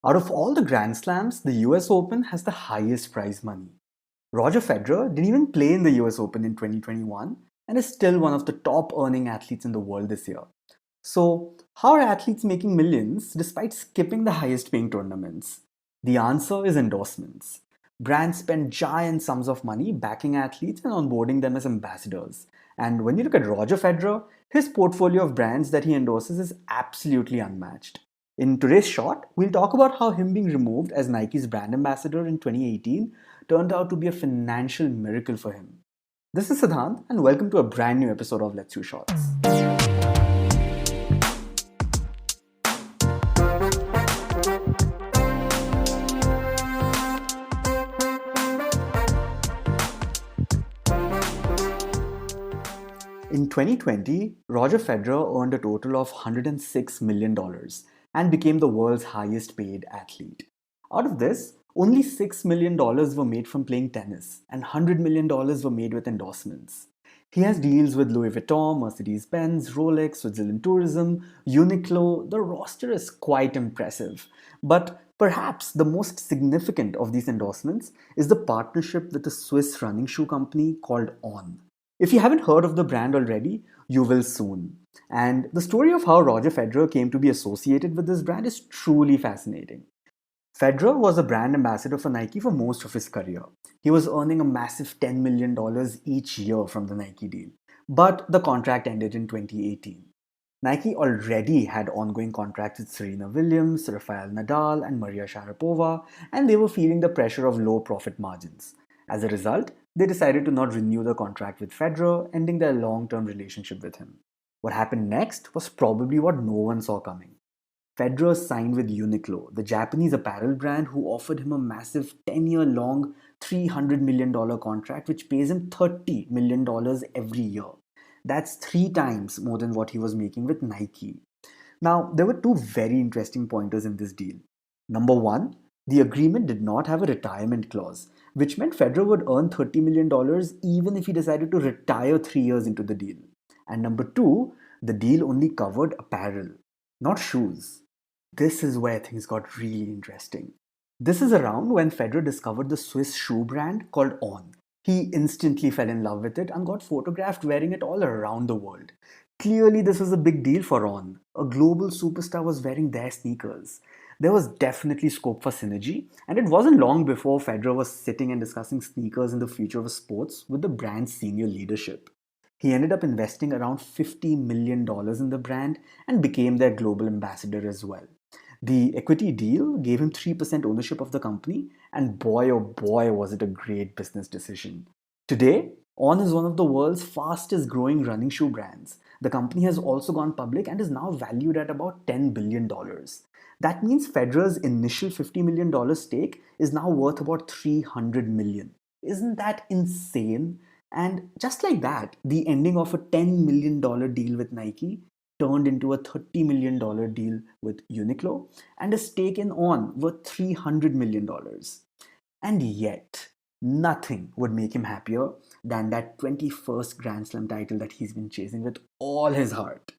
Out of all the Grand Slams, the US Open has the highest prize money. Roger Federer didn't even play in the US Open in 2021 and is still one of the top earning athletes in the world this year. So, how are athletes making millions despite skipping the highest paying tournaments? The answer is endorsements. Brands spend giant sums of money backing athletes and onboarding them as ambassadors. And when you look at Roger Federer, his portfolio of brands that he endorses is absolutely unmatched. In today's short, we'll talk about how him being removed as Nike's brand ambassador in 2018 turned out to be a financial miracle for him. This is Siddhant, and welcome to a brand new episode of Let's Do Shorts. In 2020, Roger Federer earned a total of $106 million dollars and became the world's highest paid athlete. Out of this, only $6 million dollars were made from playing tennis and $100 million dollars were made with endorsements. He has deals with Louis Vuitton, Mercedes-Benz, Rolex, Switzerland Tourism, Uniqlo. The roster is quite impressive. But perhaps the most significant of these endorsements is the partnership with a Swiss running shoe company called On. If you haven't heard of the brand already, you will soon. And the story of how Roger Federer came to be associated with this brand is truly fascinating. Federer was a brand ambassador for Nike for most of his career. He was earning a massive $10 million dollars each year from the Nike deal. But the contract ended in 2018. Nike already had ongoing contracts with Serena Williams, Rafael Nadal, and Maria Sharapova, and they were feeling the pressure of low profit margins. As a result, they decided to not renew the contract with Federer, ending their long term relationship with him. What happened next was probably what no one saw coming. Federer signed with Uniqlo, the Japanese apparel brand who offered him a massive 10-year-long $300 million contract which pays him $30 million every year. That's 3 times more than what he was making with Nike. Now, there were two very interesting pointers in this deal. Number one, the agreement did not have a retirement clause, which meant Federer would earn $30 million dollars even if he decided to retire 3 years into the deal. And number two, the deal only covered apparel, not shoes. This is where things got really interesting. This is around when Federer discovered the Swiss shoe brand called On. He instantly fell in love with it and got photographed wearing it all around the world. Clearly, this was a big deal for On. A global superstar was wearing their sneakers. There was definitely scope for synergy, and it wasn't long before Federer was sitting and discussing sneakers and the future of sports with the brand's senior leadership. He ended up investing around $50 million dollars in the brand and became their global ambassador as well. The equity deal gave him 3% ownership of the company, and boy oh boy was it a great business decision. Today, On is one of the world's fastest growing running shoe brands. The company has also gone public and is now valued at about $10 billion. dollars. That means Federer's initial $50 million dollars stake is now worth about $300 million. Dollars. Isn't that insane? And just like that, the ending of a $10 million dollars deal with Nike turned into a $30 million dollars deal with Uniqlo and a stake in On worth $300 million. Dollars. And yet, nothing would make him happier than that 21st Grand Slam title that he's been chasing with all his heart.